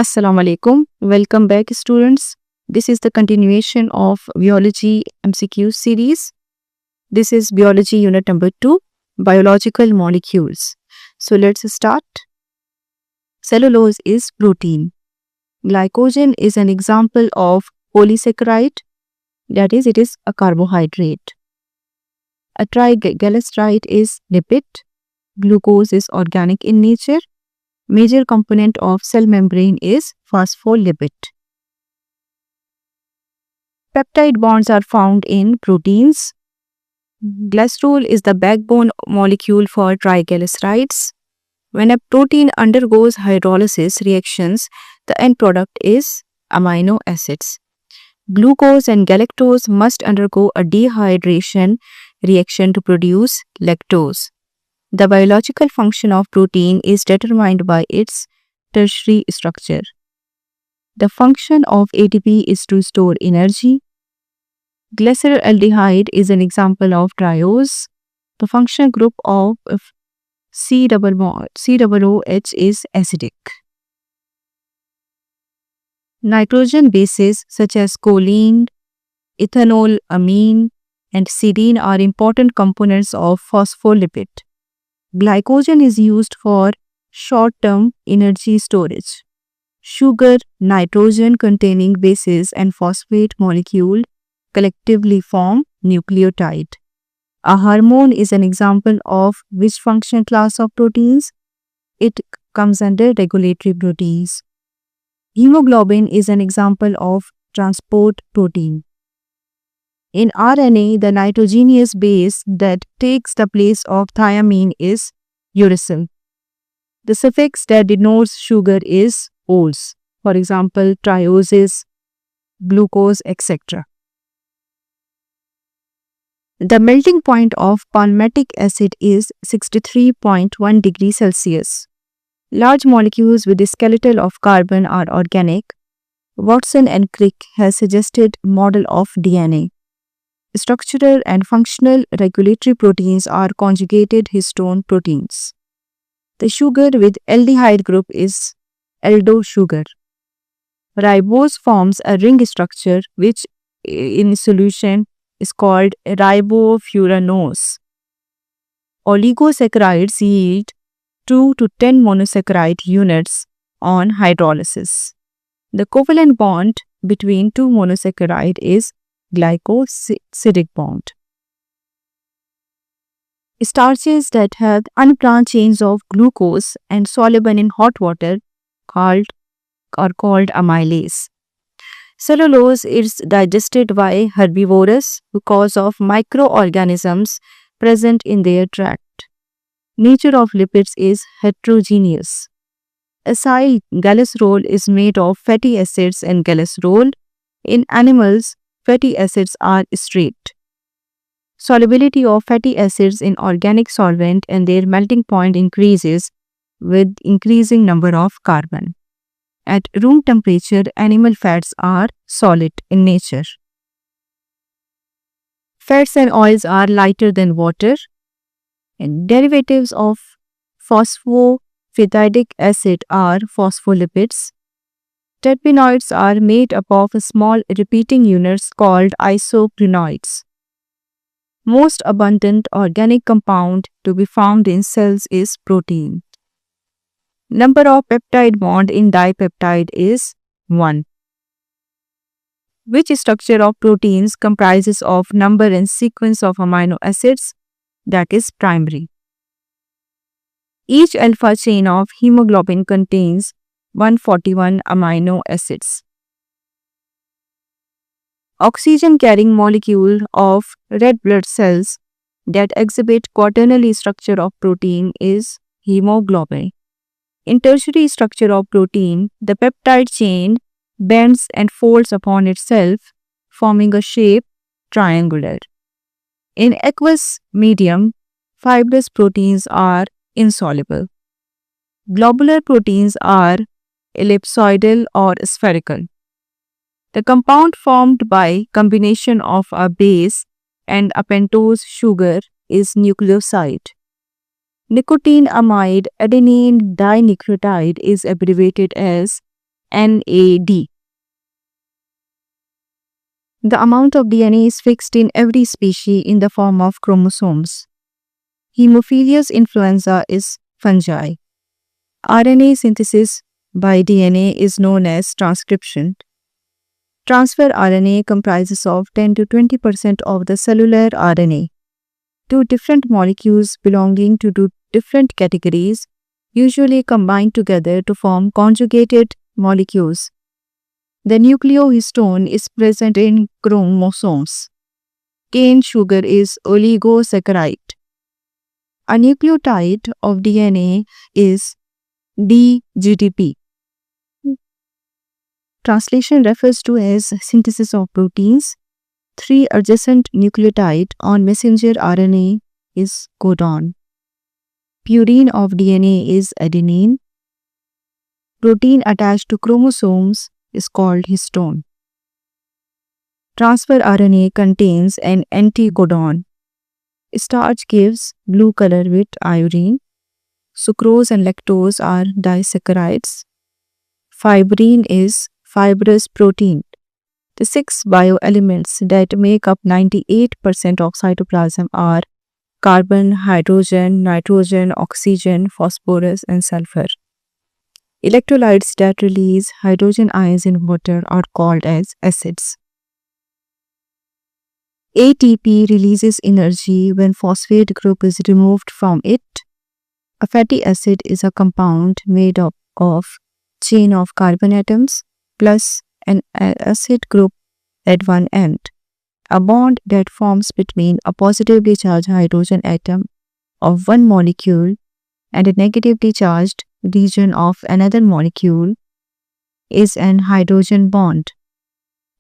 Assalamu alaikum. Welcome back, students. This is the continuation of Biology MCQ series. This is Biology Unit number 2, Biological Molecules. So let's start. Cellulose is protein. Glycogen is an example of polysaccharide, that is, it is a carbohydrate. A triglyceride is lipid. Glucose is organic in nature. Major component of cell membrane is phospholipid. Peptide bonds are found in proteins. Glycerol is the backbone molecule for triglycerides. When a protein undergoes hydrolysis reactions, the end product is amino acids. Glucose and galactose must undergo a dehydration reaction to produce lactose. The biological function of protein is determined by its tertiary structure. The function of ATP is to store energy. Glyceraldehyde is an example of triose. The functional group of COOH is acidic. Nitrogen bases such as choline, ethanol, amine, and serine are important components of phospholipid. Glycogen is used for short-term energy storage. Sugar, nitrogen-containing bases, and phosphate molecule collectively form nucleotide. A hormone is an example of which function class of proteins? It comes under regulatory proteins. Hemoglobin is an example of transport protein. In RNA, the nitrogenous base that takes the place of thymine is uracil. The suffix that denotes sugar is -ose. For example, trioses, glucose, etc. The melting point of palmitic acid is 63.1 degrees Celsius. Large molecules with the skeleton of carbon are organic. Watson and Crick has suggested model of DNA. Structural and functional regulatory proteins are conjugated histone proteins. The sugar with aldehyde group is aldo sugar. Ribose forms a ring structure which in solution is called ribofuranose. Oligosaccharides yield 2 to 10 monosaccharide units on hydrolysis. The covalent bond between two monosaccharide is glycosidic bond. Starches that have unbranched chains of glucose and soluble in hot water are called amylase. Cellulose is digested by herbivores because of microorganisms present in their tract. Nature of lipids is heterogeneous. Acyl glycerol is made of fatty acids and glycerol. In animals, fatty acids are straight. Solubility of fatty acids in organic solvent and their melting point increases with increasing number of carbon. At room temperature, animal fats are solid in nature. Fats and oils are lighter than water. And derivatives of phosphatidic acid are phospholipids. Terpenoids are made up of small repeating units called isoprenoids. Most abundant organic compound to be found in cells is protein. Number of peptide bond in dipeptide is 1. Which structure of proteins comprises of number and sequence of amino acids? That is primary. Each alpha chain of hemoglobin contains 141 amino acids. Oxygen-carrying molecule of red blood cells that exhibit quaternary structure of protein is hemoglobin. In tertiary structure of protein, the peptide chain bends and folds upon itself, forming a shape triangular. In aqueous medium, fibrous proteins are insoluble. Globular proteins are ellipsoidal or spherical. The compound formed by combination of a base and a pentose sugar is nucleoside. Nicotinamide adenine dinucleotide is abbreviated as NAD. The amount of DNA is fixed in every species in the form of chromosomes. Haemophilus influenza is fungi. RNA synthesis by DNA is known as transcription. Transfer RNA comprises of 10 to 20% of the cellular RNA. Two different molecules belonging to two different categories usually combine together to form conjugated molecules. The nucleohistone is present in chromosomes. Cane sugar is oligosaccharide. A nucleotide of DNA is DGDP. Translation refers to as synthesis of proteins. Three adjacent nucleotide on messenger RNA is codon. Purine of DNA is adenine. Protein attached to chromosomes is called histone. Transfer RNA contains an anticodon. Starch gives blue color with iodine. Sucrose and lactose are disaccharides. Fibrin is fibrous protein. The 6 bioelements that make up 98% of cytoplasm are carbon, hydrogen, nitrogen, oxygen, phosphorus, and sulfur. Electrolytes that release hydrogen ions in water are called as acids. ATP releases energy when phosphate group is removed from it. A fatty acid is a compound made up of chain of carbon atoms plus an acid group at one end. A bond that forms between a positively charged hydrogen atom of one molecule and a negatively charged region of another molecule is an hydrogen bond.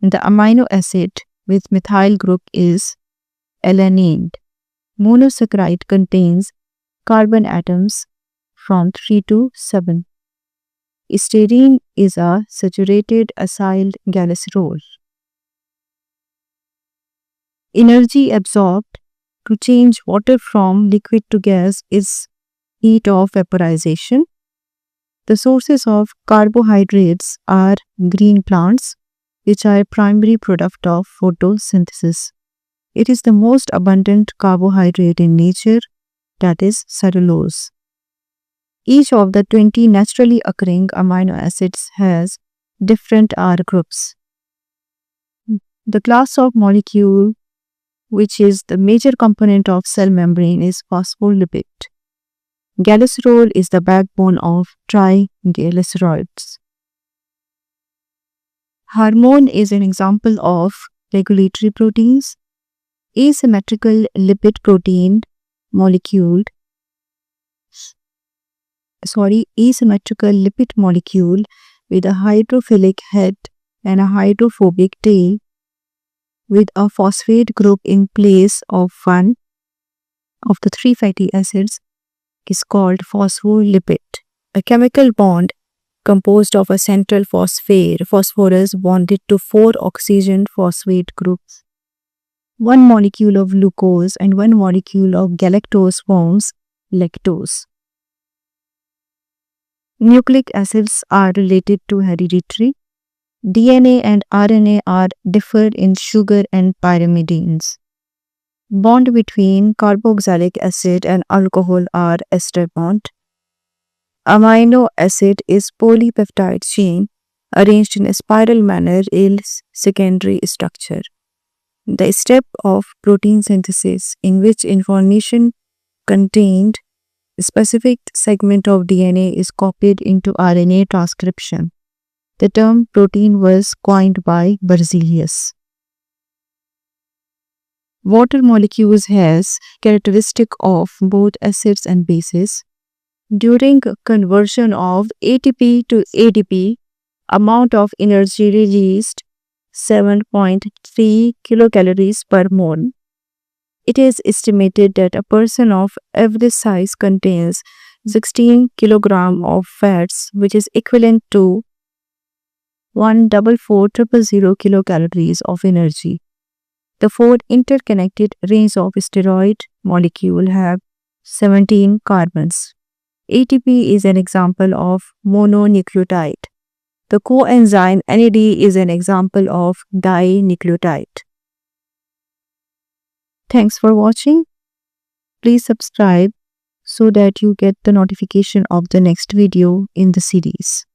The amino acid with methyl group is alanine. Monosaccharide contains carbon atoms from 3 to 7. Styrene is a saturated acyl glycerol. Energy absorbed to change water from liquid to gas is heat of vaporization. The sources of carbohydrates are green plants, which are a primary product of photosynthesis. It is the most abundant carbohydrate in nature, that is cellulose. Each of the 20 naturally occurring amino acids has different R groups. The class of molecule which is the major component of cell membrane is phospholipid. Glycerol is the backbone of triglycerides. Hormone is an example of regulatory proteins. Asymmetrical lipid protein molecule asymmetrical lipid molecule with a hydrophilic head and a hydrophobic tail with a phosphate group in place of one of the 3 fatty acids is called phospholipid. A chemical bond composed of a central phosphorus bonded to 4 oxygen phosphate groups. One molecule of glucose and one molecule of galactose forms lactose. Nucleic acids are related to hereditary. DNA and RNA are differed in sugar and pyrimidines. Bond between carboxylic acid and alcohol are ester bond. Amino acid is polypeptide chain arranged in a spiral manner is secondary structure. The step of protein synthesis in which information contained a specific segment of DNA is copied into RNA transcription. The term protein was coined by Berzelius. Water molecules has characteristic of both acids and bases. During conversion of ATP to ADP, amount of energy released 7.3 kilocalories per mole. It is estimated that a person of average size contains 16 kilogram of fats, which is equivalent to 144,000 kilocalories of energy. The 4 interconnected rings of steroid molecule have 17 carbons. ATP is an example of mononucleotide. The coenzyme NAD is an example of dinucleotide. Thanks for watching. Please subscribe so that you get the notification of the next video in the series.